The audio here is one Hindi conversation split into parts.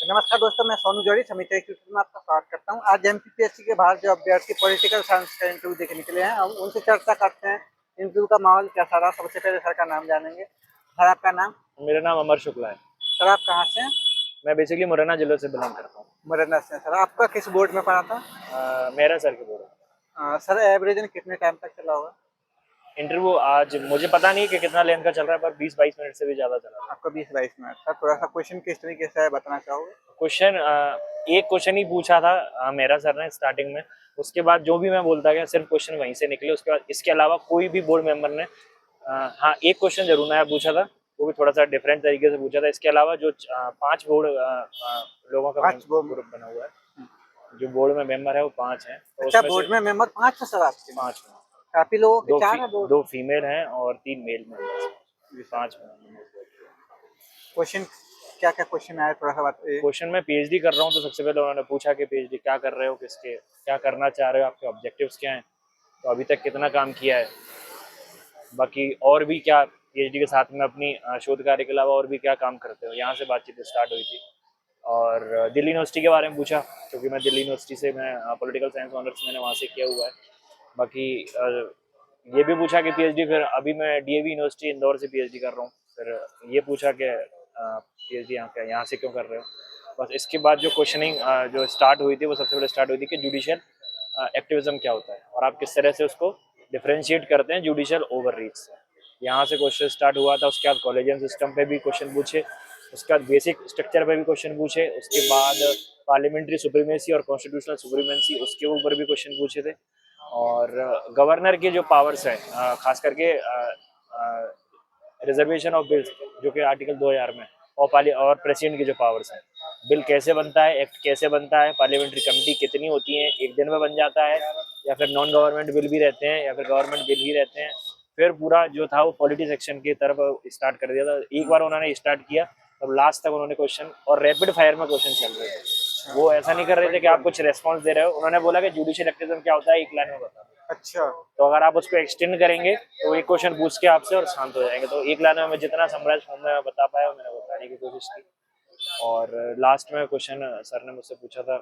नमस्कार दोस्तों, मैं सोनू जौहरी समिति इंस्टीट्यूट में आपका स्वागत करता हूं। आज एमपीपीएससी के बाहर जो अभ्यर्थी पॉलिटिकल साइंस का इंटरव्यू देके निकले हैं, हम उनसे चर्चा करते हैं। इंटरव्यू का माहौल कैसा रहा। सबसे पहले सर का नाम जानेंगे। सर आपका नाम? मेरा नाम अमर शुक्ला है। सर आप कहाँ से हैं? मैं बेसिकली मुरैना जिले से बिलोंग करता हूँ। मुरैना से। सर आपका किस बोर्ड में पढ़ा था? मेरा सर के बोर्ड। सर एवरेज कितने टाइम तक चला होगा? इंटरव्यू आज मुझे पता नहीं कि कितना लेंथ का चल रहा है, पर 20-22 मिनट से भी ज़्यादा चला रहा है। आपका 20-22 मिनट। सर थोड़ा सा क्वेश्चन किस तरीके से है बताना चाहोगे? क्वेश्चन एक क्वेश्चन ही पूछा था मेरा सर ने स्टार्टिंग में। उसके बाद जो भी मैं बोलता गया सिर्फ क्वेश्चन वहीं से निकले। उसके बाद इसके अलावा कोई भी बोर्ड मेंबर ने हाँ एक क्वेश्चन जरूर नया पूछा था, वो भी थोड़ा सा डिफरेंट तरीके से पूछा था। इसके अलावा जो 5 बोर्ड लोगों का ग्रुप बना हुआ है, जो बोर्ड में मेंबर है वो 5 हैं। तो अच्छा, बोर्ड में मेंबर 5 है सर आपके? 5 काफी लोगों के 4 है। 2 फीमेल हैं और 3 मेल मेंबर्स। 5 क्वेश्चन क्या क्या क्वेश्चन आया, थोड़ा सा बताइए। क्वेश्चन मैं पीएचडी कर रहा हूँ, तो सबसे पहले उन्होंने पूछा कि पीएचडी क्या कर रहे हो, किसके क्या करना चाह रहे हो, आपके ऑब्जेक्टिव्स क्या हैं, तो अभी तक कितना काम किया है, बाकी और भी क्या पीएचडी के साथ में अपनी शोध कार्य के अलावा और भी क्या काम करते हो। यहाँ से बातचीत स्टार्ट हुई थी। और दिल्ली यूनिवर्सिटी के बारे में पूछा, क्योंकि मैं दिल्ली यूनिवर्सिटी से मैं पॉलिटिकल साइंस ऑनर्स मैंने वहाँ से किया हुआ है। बाकी ये भी पूछा कि पीएचडी, फिर अभी मैं डीएवी यूनिवर्सिटी इंदौर से पीएचडी कर रहा हूँ। फिर ये पूछा कि पीएचडी यहाँ से क्यों कर रहे हो। बस इसके बाद जो क्वेश्चनिंग जो स्टार्ट हुई थी, वो सबसे पहले स्टार्ट हुई थी कि जुडिशियल एक्टिविज्म क्या होता है और आप किस तरह से उसको डिफ्रेंशिएट करते हैं जुडिशियल ओवर रीच से। यहाँ से क्वेश्चन स्टार्ट हुआ था। उसके बाद कॉलेजियम सिस्टम पे भी क्वेश्चन पूछे, उसके बाद बेसिक स्ट्रक्चर पे भी क्वेश्चन पूछे, उसके बाद पार्लियामेंट्री सुप्रीमेसी और कॉन्स्टिट्यूशनल सुप्रीमेसी उसके ऊपर भी क्वेश्चन पूछे थे। और गवर्नर के जो पावर्स हैं, खास करके रिजर्वेशन ऑफ बिल्स जो कि आर्टिकल 2000 में, और प्रेसिडेंट की जो पावर्स हैं, बिल कैसे बनता है, एक्ट कैसे बनता है, पार्लियामेंट्री कमेटी कितनी होती है, एक दिन में बन जाता है या फिर नॉन गवर्नमेंट बिल भी रहते हैं या फिर गवर्नमेंट बिल भी रहते हैं। फिर पूरा जो था वो पॉलिटी सेक्शन की तरफ स्टार्ट कर दिया था। एक बार उन्होंने स्टार्ट किया, तब लास्ट तक उन्होंने क्वेश्चन, और रैपिड फायर में क्वेश्चन चल रहे थे। वो ऐसा नहीं कर रहे थे कि आप कुछ रेस्पॉन्स दे रहे हो। उन्होंने बोला कि जुडिशियल एक्टिविज्म क्या होता है, एक लाइन में बता। अच्छा, तो अगर आप उसको एक्सटेंड करेंगे तो एक क्वेश्चन पूछ के आपसे और शांत हो जाएंगे। तो एक लाइन में मैं जितना समराइज में बता पाया मैंने बताने की कोशिश की। और लास्ट में क्वेश्चन सर ने मुझसे पूछा था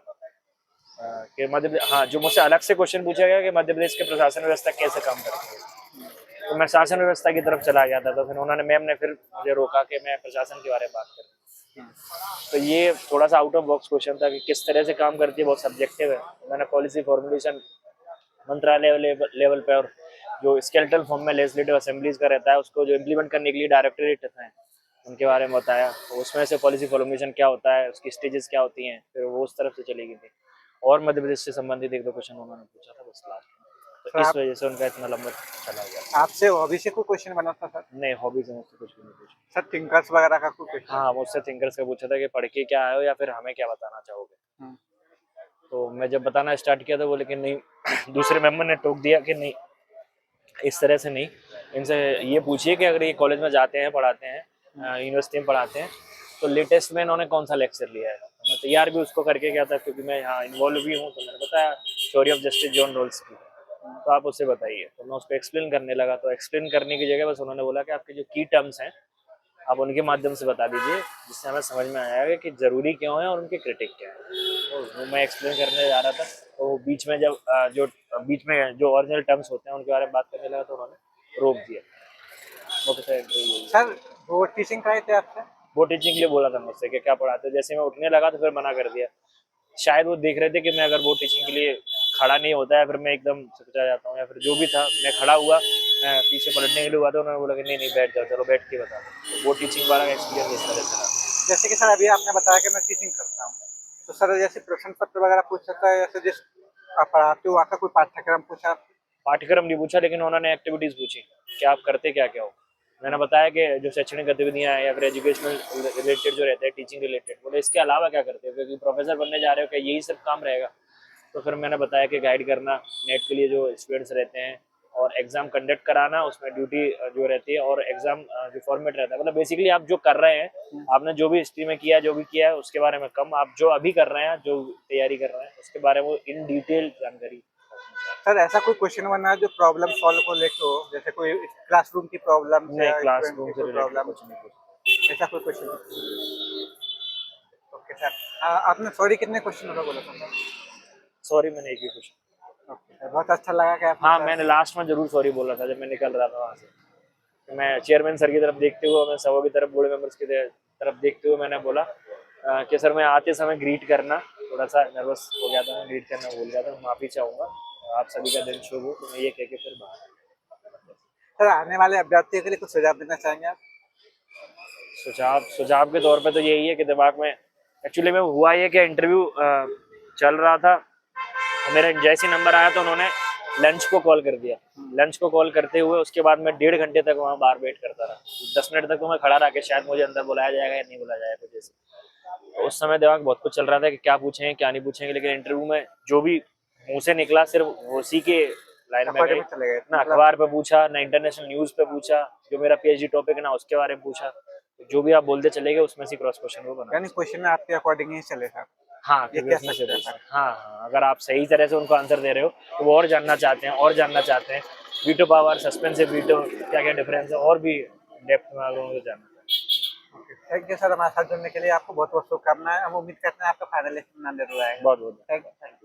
कि जो मुझसे अलग से क्वेश्चन पूछा गया कि मध्य प्रदेश के प्रशासन व्यवस्था कैसे काम करती है। तो मैं शासन व्यवस्था की तरफ चला गया था। तो फिर उन्होंने, मैम ने फिर मुझे रोका कि मैं प्रशासन के बारे में बात करूँ। तो ये थोड़ा सा आउट ऑफ बॉक्स क्वेश्चन था कि किस तरह से काम करती है, बहुत सब्जेक्टिव है। मैंने पॉलिसी फॉर्मुलेशन मंत्रालय लेवल पे और जो स्केलेटल फॉर्म में लेजिस्लेटिव असेंबलीज का रहता है, उसको जो इम्प्लीमेंट करने के लिए डायरेक्टरेट हैं उनके बारे में बताया। तो उसमें से पॉलिसी फॉर्मुलेशन क्या होता है, उसकी स्टेजेस क्या होती हैं, फिर वो उस तरफ से चली गई थी। और मध्य प्रदेश से संबंधित 1-2 क्वेश्चन उन्होंने पूछा था बस लास्ट में। तो इस वजह से उनका इतना लंबा चला गया। आपसे हॉबी से कोई क्वेश्चन बना था सर? नहीं, हॉबी से मुझसे कुछ भी नहीं पूछा सर। थिंकर्स वगैरह का कोई क्वेश्चन? हाँ, मुझसे थिंकर्स का पूछा था कि पढ़ के क्या आए हो या फिर हमें क्या बताना चाहोगे। तो मैं जब बताना स्टार्ट किया था, वो लेकिन नहीं दूसरे मेंबर ने टोक दिया कि नहीं, इस तरह से नहीं, इनसे ये पूछिए कि अगर ये कॉलेज में जाते हैं, पढ़ाते हैं, यूनिवर्सिटी में पढ़ाते हैं, तो लेटेस्ट में इन्होंने कौन सा लेक्चर लिया है। तो मैं तैयार भी उसको करके गया था, क्योंकि मैं यहाँ इन्वॉल्व भी हूँ। तो मैंने बताया theory of justice John Rawls की, तो आप उससे बताइए। तो मैं उसको एक्सप्लेन करने लगा। तो एक्सप्लेन करने की जगह बस उन्होंने बोला कि आपके जो की टर्म्स हैं आप उनके माध्यम से बता दीजिए, जिससे हमें समझ में आया कि जरूरी क्यों है और उनके क्रिटिक क्या है। तो मैं एक्सप्लेन करने जा रहा था, तो बीच में जब बीच में जो ओरिजिनल टर्म्स होते हैं उनके बारे में बात करने लगा, तो उन्होंने रोक दिया। सर वो टीचिंग कराए थे आपसे? वो टीचिंग के लिए बोला था मुझसे कि क्या पढ़ाते हो। जैसे मैं उठने लगा तो फिर मना कर दिया। शायद वो देख रहे थे कि मैं अगर वो टीचिंग के लिए खड़ा नहीं होता है, फिर मैं एकदम चुपचा जाता हूँ, या फिर जो भी था, मैं खड़ा हुआ, मैं पीछे पलटने के लिए हुआ, तो उन्होंने बोला कि नहीं नहीं बैठ जाओ, चलो बैठ के बता दो। तो वो टीचिंग वाला एक्सपीरियंस इस तरह से रहा। जैसे कि सर अभी आपने बताया कि मैं टीचिंग करता हूँ, तो सर जैसे प्रश्न पत्र वगैरह पूछ सकता है, जैसे जिस आप पढ़ाते हो आपका कोई पाठ्यक्रम पूछा? पाठ्यक्रम नहीं पूछा, लेकिन उन्होंने एक्टिविटीज पूछी कि आप करते क्या क्या हो। मैंने बताया कि जो शैक्षणिक गतिविधियां हैं या फिर एजुकेशनल रिलेटेड जो रहते हैं, टीचिंग रिलेटेड, बोले इसके अलावा क्या करते हो, क्योंकि प्रोफेसर बनने जा रहे हो, क्या यही सब काम रहेगा। तो फिर मैंने बताया कि गाइड करना नेट के लिए जो स्टूडेंट्स रहते हैं, और एग्जाम कंडक्ट कराना, उसमें ड्यूटी जो रहती है, और एग्जाम जो फॉर्मेट रहता है, मतलब बेसिकली आप जो कर रहे हैं, आपने जो भी हिस्ट्री में किया, जो भी किया है उसके बारे में कम, आप जो अभी कर रहे हैं, जो तैयारी कर रहे हैं उसके बारे में इन डिटेल जानकारी। सर ऐसा कोई क्वेश्चन बना है जो प्रॉब्लम सॉल्व को लेके हो, जैसे कोई क्लासरूम की प्रॉब्लम नहीं, क्लासरूम से रिलेटेड कुछ नहीं। ऐसा कोई क्वेश्चन? ओके सर, आपने सॉरी कितने क्वेश्चनों का बोला था सर? सॉरी मैंने एक ही पूछा। ओके सर, बहुत अच्छा लगा कि आपने हाँ सर- मैंने लास्ट में जरूर सॉरी बोला था जब मैं निकल रहा था वहाँ से। मैं चेयरमैन सर की तरफ देखते हुए, मैं सबों की तरफ, बोर्ड मेंबर्स की तरफ देखते हुए मैंने बोला कि सर मैं आते समय ग्रीट करना, थोड़ा सा नर्वस हो गया था, मैं ग्रीट करना भूल गया था, माफ़ी चाहूँगा, आप सभी का दिन शुभ हो। तो मैं ये कह के फिर बाहर। सर आने वाले अभ्यर्थियों के लिए कुछ सुझाव देना चाहेंगे आप? सुझाव सुझाव के तौर पे तो यही है कि दिमाग में, एक्चुअली में हुआ ये कि इंटरव्यू चल रहा था, मेरा जैसे ही नंबर आया तो उन्होंने लंच को कॉल कर दिया। लंच को कॉल करते हुए उसके बाद मैं 1.5 घंटे तक वहाँ बाहर वेट करता रहा। 10 मिनट तक तो मैं खड़ा रहा कि शायद मुझे अंदर बुलाया जाएगा या नहीं बुलाया जाएगा कुछ ऐसे। तो उस समय दिमाग बहुत कुछ चल रहा था कि क्या पूछेंगे क्या नहीं पूछेंगे, लेकिन इंटरव्यू में जो भी मुंह से निकला सिर्फ उसी के लाइन में अखबार गई। में चले गए ना मतलब। अखबार पे पूछा, ना इंटरनेशनल न्यूज पे पूछा, जो मेरा पीएचडी टॉपिक है ना उसके बारे में पूछा। जो भी आप बोलते चले गए उसमें से क्रॉस क्वेश्चन वो बना। यानी क्वेश्चन में आपके अकॉर्डिंग ही चले सर, हाँ, ये क्योंकि कह उसमें से सकते हैं पूछा। सर। हाँ हाँ, अगर आप सही तरह से उनको आंसर दे रहे हो तो वो और जानना चाहते हैं और जानना चाहते हैं। वीटो पावर, सस्पेंसिव वीटो, क्या क्या डिफरेंस है, और भी डेप्थ में अगर उनको जानना चाहते ओके, थैंक यू सर हमारे साथ जुड़ने के लिए, आपको बहुत बहुत शुभकामनाएं। हम उम्मीद करते हैं आपका फाइनल एग्जाम जरूर आएगा। हैं। बहुत बहुत थैंक यू।